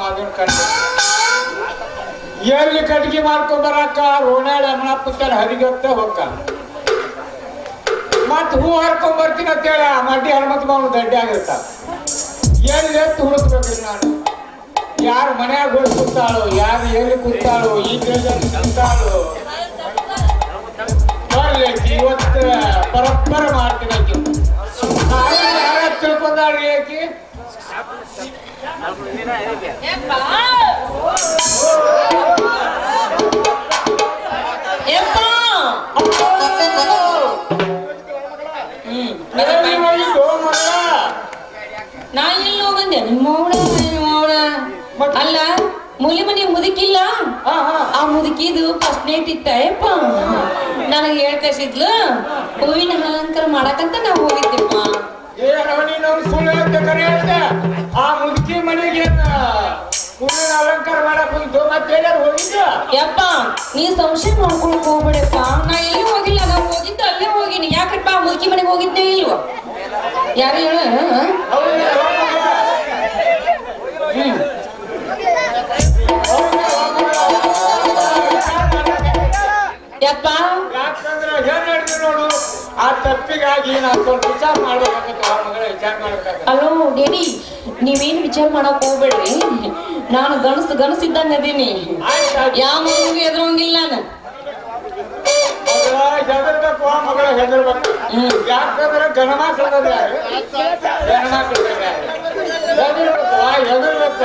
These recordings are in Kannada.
ಅದನ್ನ ಕಟ್ಟಿ ಎಲ್ಲಿ ಕಟ್ಗಿ ಮಾಡ್ಕೊಂಡ್ ಬರಾಕ ರೋನಾಡ್ ಅಮ್ಮನಪ್ಪತ್ತಾರ ಹರಿಗತ್ತ ಹೊಕ್ಕ ಮತ್ ಹೂ ಹರ್ಕೊಂಡ್ ಬರ್ತೀನಿ ಅಂತೇಳಿ ಆ ಮಡ್ಡಿ ಹನುಮಂತ ಮಾವನು ದಡ್ಡಿ ಆಗಿರ್ತ ಎಲ್ಲಿ ಎತ್ತು ಹುಡುಕ್ಬೇಕ್ರಿ ನಾನು ಯಾರು ಮನ್ಯಾಗ ಹೋಗಿ ಕೂತಾಳು ಯಾರು ಎಲ್ಲಿ ಕೂತಾಳು ಈ ದೇಶದಲ್ಲಿ ಕೂತಾಳು ಬರ್ಲಿಕ್ಕೆ ಇವತ್ತು ಬರಬ್ಬರ ಮಾಡ್ತೀನಿ ಆಕಿ ಯಾರ ತಿಳ್ಕೊಂಡಾಳ್ರಿ ಆಕಿ ನಾ ಎಲ್ಲಿ ಹೋಗಂದೆ ನಿಮ್ಮವಳ ಅಲ್ಲ ಮೂಲಿ ಮನೆ ಮುದುಕಿಲ್ಲ ಆ ಮುದುಕಿದು ಫಸ್ಟ್ ನೈಟ್ ಇತ್ತ ಯಪ್ಪ ನನಗೆ ಹೇಳ್ಕಸಿದ್ಲು ಹೂವಿನ ಅಲಂಕಾರ ಮಾಡಕಂತ ನಾವು ಹೋಗಿದ್ದೆಪ್ಪ ಆ ಮುದುಕಿ ಮನೆಗೆ ಹೂವಿನ ಅಲಂಕಾರ ಮಾಡಕ್ ಹೋಗಿದ್ದು ಮತ್ತೆ ಹೋಗಿದ್ದ ಯಪ್ಪ ನೀ ಸಂಶಯ ಮಾಡ್ಕೊಳಕ್ ಹೋಗ್ಬೇಡಪ್ಪ ನಾ ಎಲ್ಲಿ ಹೋಗಿಲ್ಲ ನಾವು ಹೋಗಿದ್ದು ಅಲ್ಲೇ ಹೋಗಿನಿ ಯಾಕಪ್ಪ ಮುದುಕಿ ಮನೆಗೆ ಹೋಗಿದ್ದೆ ಇಲ್ವ ಯಾರು ಹೇಳ ಯಪ್ಪ ಯಾಕಂದ್ರೆ ಏನ್ ಹೇಳಿದ್ರು ನೋಡು ಆ ತಪ್ಪಿಗಾಗಿ ನಾನು ಸ್ವಲ್ಪ ವಿಚಾರ ಮಾಡ್ಬೇಕಾಗತ್ತೆ ಆ ಮಗಳ ವಿಚಾರ ಮಾಡ್ಬೇಕಾಗತ್ತೆ ಅಲೋ ಡ್ಯಾಡಿ ನೀವೇನ್ ವಿಚಾರ ಮಾಡಕ್ ಹೋಗ್ಬೇಡ್ರಿ ನಾನು ಗಣಸಿದ್ದಂಗ ಅದೀನಿ ಯಾವ ಮಗುಗೆ ಎದುರಂಗಿಲ್ಲ ನಾನು ಹೆದರ್ಬೇಕು ಆ ಮಗಳ ಹೆದರ್ಬೇಕು ಯಾಕಂದ್ರೆ ಗಣಮಕ್ಳದ ಹೆದರ್ಬೇಕ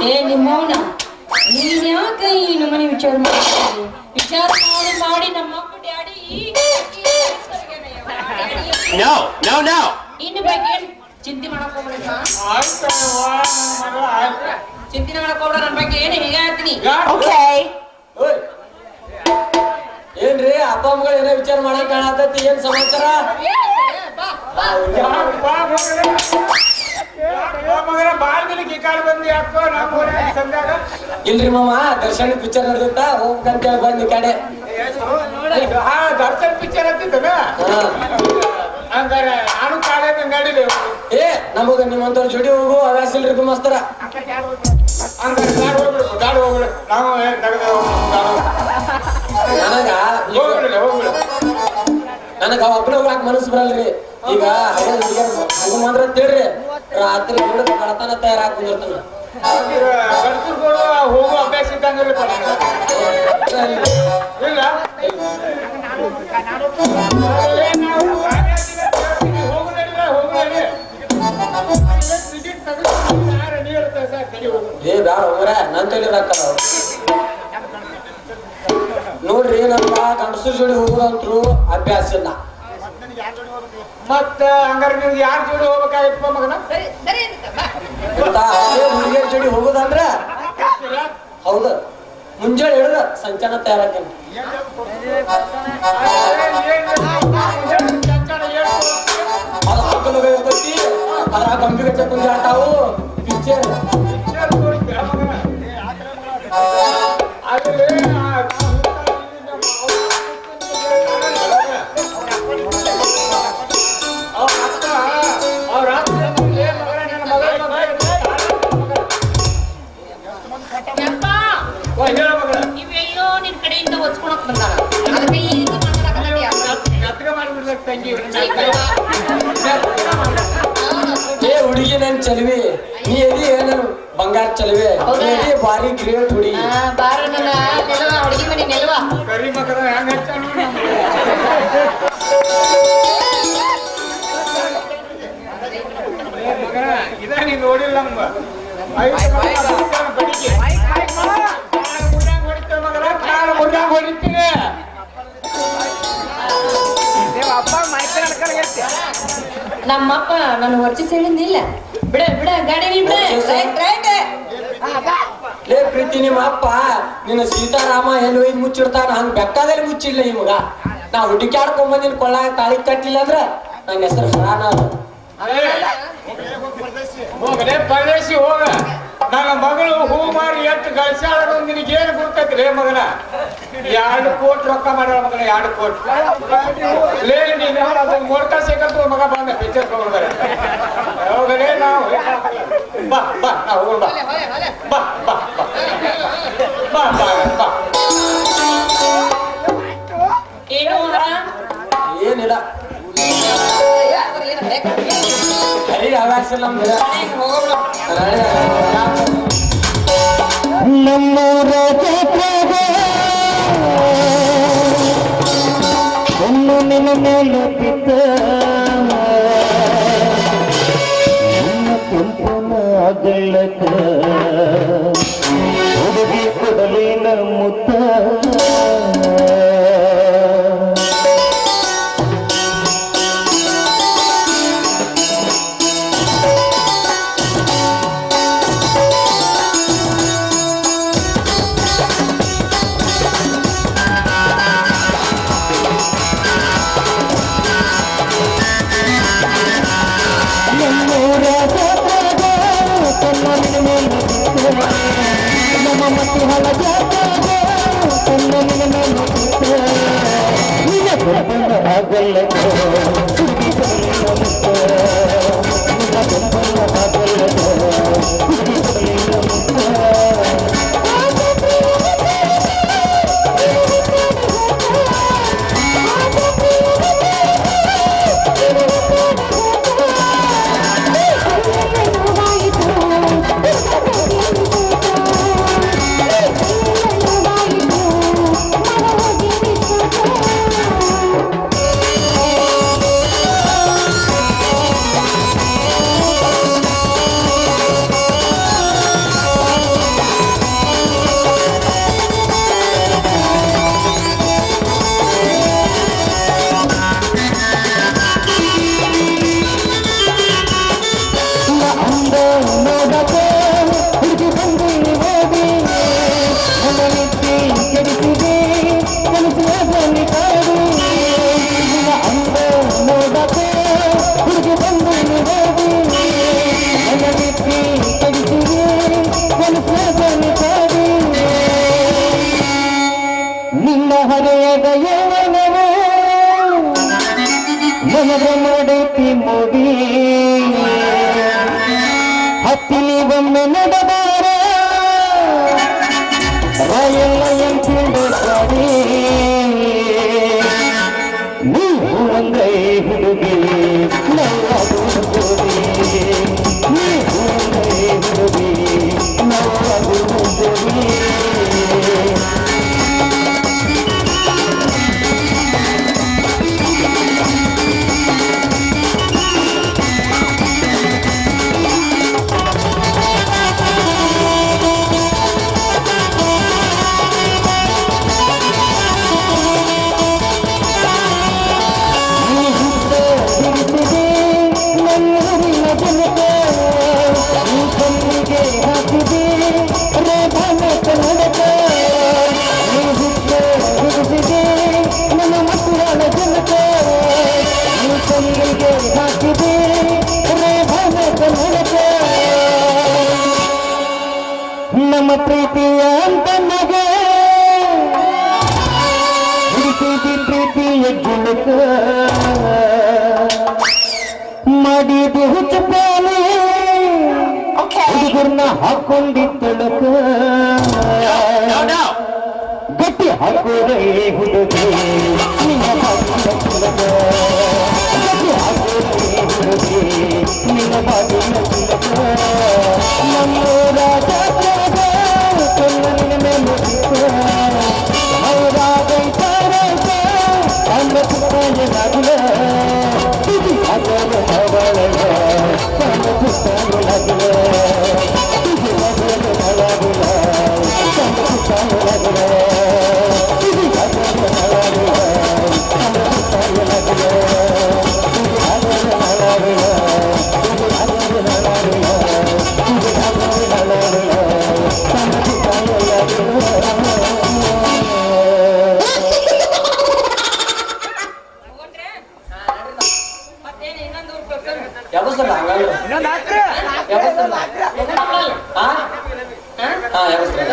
ಏ ನಿಮ್ಮವನ ನೀನ್ ಯಾಕ ಈ ನಮ್ಮನೆ ವಿಚಾರ ಮಾಡ್ತೀನಿ ವಿಚಾರ ಮಾಡಿ ನಮ್ಮಪ್ಪ ಡ್ಯಾಡಿ ಇನ್ನು ಬಗ್ಗೆ ಚಿಂತೆ ಮಾಡಕ್ ಹೋಗ್ಬೇಡ ಚಿಂತೆ ಮಾಡಕ್ ಹೋಗ್ಬೇಡ ನನ್ನ ಬಗ್ಗೆ ಏನು ಹೀಗ ಹೇಳ್ತೀನಿ ಏನ್ರಿ ಅಪ್ಪ ಮಗಳು ಏನೋ ವಿಚಾರ ಮಾಡಕ್ ಕಾಣತೈತಿ ಏನ್ ಸಮಾಚಾರ ಇಲ್ರಿ ಮಾಮ ದರ್ಶನ ಪಿಕ್ಚರ್ ನಡೆದಿತ್ತ ಹೋಗ್ಬೇಕಂತ ಹೇಳಿ ಬಂದ್ ಈ ಕಡೆ ದರ್ಶನ ಪಿಕ್ಚರ್ ಹತ್ತಿತ್ತದ ಹಂಗಾರೆ ನಾನು ಕಾಲೇಜ್ ಗಾಡಿಲಿ ಏ ನಮಗ ನಿಮ್ಮಂತವ್ರ ಜೋಡಿ ಹೋಗು ಹವ್ಯಾಸ ಇಲ್ರಿ ಗುಮ್ಮಸ್ತಾರ ಹಂಗಾರೆ ಗಾಡಿ ಹೋಗ್ಬಿಡು ನಾವು ನನಗ ಒಬ್ಬನೇ ಹೋಗಾಕ ಮನಸ್ಸು ಬರಲ್ರಿ ಈಗ ಹಂಗ ಮಾತ್ರ ತಿಳ್ರಿ ರಾತ್ರಿ ಹುಡುಗ ಕಳತನ ತಯಾರಾಗಿ ಕುಂದಿರ್ತಾನ ಗಂಡಸರುಗಳು ಹೋಗೋ ಅಭ್ಯಾಸ ಇದ್ದಂಗ ಇಲ್ಲ ಏ ಬ್ಯಾಡ ಹೋಗ್ರ ನನ್ ತಳಿರಾಕ್ತಾರ ನೋಡ್ರಿ ನಮ್ಗ ಗಂಡಸರ ಜೋಡಿ ಹೋಗೋದಂತ್ರು ಅಭ್ಯಾಸ ಇಲ್ಲ ಮತ್ತ ಹಂಗಾರೆ ನೀವು ಯಾರ ಜೋಡಿ ಹೋಗ್ಬೇಕಾಗಿತ್ತು ಮಗನ ಹುಡುಗಿಯರ ಜೋಡಿ ಹೋಗೋದಂದ್ರ ಹೌದ ಮುಂಜಾನೆ ಹೇಳಿದ ಸಂಚಾನ ತಯಾರಾಕೇನ ಅದು ಹಾಕಲು ಇರ್ತೈತಿ ಅದ್ರ ಕಂಪ್ಯೂಟರ್ ಕುಂದಿ ಆಟಾವು ಪಿಕ್ಚರ್ ಇವೆಲ್ಲೋ ನಿನ್ ಕಡೆಯಿಂದ ಒಚ್ಕೊಳಕ್ ಬಂದಾರ ಅದಕ್ಕೆ ಈಗ ಏ ಹುಡುಗಿ ನನ್ ಚಲವಿ ನೀ ಎದಿ ನಾನು ಬಂಗಾರ ಚಲವೆ ಬಾರಿ ಗ್ರೇಟ್ ಹುಡುಗಿ ಬಾರ ನನ್ನ ನೆಲವ ಹುಡುಗಿ ಮನೆ ನೆಲವ ಕರಿ ಮಗನ ಹೆಂಗ ಮಗನ ಇದ ನೀ ನೋಡಿಲ್ಲ ನಮ್ಗ ಹೊಡಿತೀನಿ ನಮ್ಮಪ್ಪ ನಾನು ಹೊರಚಿ ಹೇಳಿದ್ನಿಲ್ಲ ಬಿಡ ಬಿಡ ಗಾಡಿ ಬಿಡ ಲೇ ಪ್ರೀತಿ ನಿಮ್ಮ ಅಪ್ಪ ನಿನ್ನ ಸೀತಾರಾಮ ಎಲ್ಲಿ ಹೋಗಿ ಮುಚ್ಚಿಡ್ತಾನ ಹಂಗ ಬೆಕ್ಕದಲ್ಲಿ ಮುಚ್ಚಿಲ್ಲ ನಿಮಗ ನಾ ಹುಡುಕ್ಯಾಡ್ಕೊಂಡ್ ಬಂದಿನ ಕೊಳ್ಳ ತಾಳಿ ಕಟ್ಟಿಲ್ಲ ಅಂದ್ರ ನನ್ನ ಹೆಸರು ಹರಾನ ಹೋಗಲೇ ಪರದೇಶಿ ಹೋಗ ನನ್ನ ಮಗಳು ಹೂ ಮಾರಿ ಎತ್ತು ಗಳಿಸ್ಯಾಳ ನಿನಗೇನು ಗುರ್ತೈತಿ ಲೇ ಮಗನ 2 ಕೋಟಿ ರೊಕ್ಕ ಮಾಡ್ಯಾಳ ಮಗನ 2 ಕೋಟಿ ಲೇ ನೀನು ಅದು ಮೋಟರ್ ಸೈಕಲ್ ಮಗ ಬಂದ ಪಿಕ್ಚರ್ ತಗೊಂಡ್ಬಾರ ಹೋಗಲೇ ನಾವು ಬಾ ಬಾ ನಾವು ಹೋಗೋಣ ಬಾ ಬಾ ಬಾ ಬಾ ಬಾ ಬಾ ಏನು ಏನಿಲ್ಲ ಕರಿ ಹವ್ಯಾಸ ಇಲ್ಲ ನಮ್ದು. ನಮ್ಮೂರ ಜಾತ್ರೆಗೆ ಒಂದು ನಿನ್ನ ಮೇಲೆ ಬಿದ್ದ ನಿನ್ನ ಕೆಂಪನ ಅಗಲಕ ಹುಡುಗಿ ಕೊಡಲಿನ ಮುತ್ತ ನಮ್ಮ ಮತ್ತೆ ಹೊಲ ಜಾತ್ರೆಗೆ ನಿನ್ನ ಬೆಂಬಲ ಆಗಲ್ಲದ ಹುಡುಗಿ ಕೊಡಲಿನ ಮುತ್ತ ನಿನ್ನ ಬೆಂಬಲ ಆಗಲ್ಲದ ಹುಡುಗಿ ಕೊಡಲಿನ ಮುತ್ತ ನಿನ್ನ ಹರೆಯದ ಯೌವನವೇ ನನಗೆ ಮಾಡೈತಿ ಮೋಡಿ ಹತ್ತಿಲಿ ಒಮ್ಮೆ ನಡೆದಾರ ರಾಯಲ್ಲ ಎಂತಿಂದ ಸಾರಿ ನೀವು ಅಂದ್ರೆ ಹುಡುಗಿ ನಾವು ಜೋಡಿ ನೀವು ಅಂದ್ರೆ ಹುಡುಗಿ ನಾವು ಜೋಡಿ ನಮ್ಮ ಪ್ರೀತಿಯ ಅಂತ ನಗೆ ಪ್ರೀತಿಯ ಗಿಣಕ ಮಾಡಿದ ಹುಚ್ಚ ಪಾಲೆ ಹುಡುಗರ್ನ ಹಾಕೊಂಡಿದ್ದಳಕ ಗಟ್ಟಿ ಹಾಕೋರೇ ಹುಡುಗಿ ನಿನ್ನ ಬಾಗಿಲ ತಿಲಕ ಗಟ್ಟಿ ಹಾಕೋರೇ ಹುಡುಗಿ ನಿನ್ನ ಬಾಗಿಲ ತಿಲಕ ನಮ್ಮೂರ ಜಾತ್ರೆಗ ಕಣ್ಣನ ಮೇಲೆ ಬಿದ್ದ ಅವರಾಗೈತಾರೈತ ತನ್ನ ಪುಟ್ಟನಾಗಲ ತುದಿ ಹಾಕರ ಮಗಳಗ ತನ್ನ ಪುಟ್ಟನಾಗಲ ತುದಿ ಹಾಕರ ಮಗಳಗ ತನ್ನ ಪುಟ್ಟನಾಗಲ ತುದಿ ಹಾಕರ ಮಗಳಗ ತನ್ನ ಪುಟ್ಟನಾಗಲ ತುದಿ ಹಾಕರ ಮಗಳಗ ತುದಿ ಹಾಕರ ಮಗಳಗ ತುದಿ ಹಾಕರ ಮಗಳಗ ತನ್ನ ಪುಟ್ಟನಾಗಲ ಯಾವಸಲ್ಲ ಹಂಗಲ್ಲ ಯಾವಸಲ್ಲ ಹಾ ಹಾ ಯಾವಸಲ್ಲ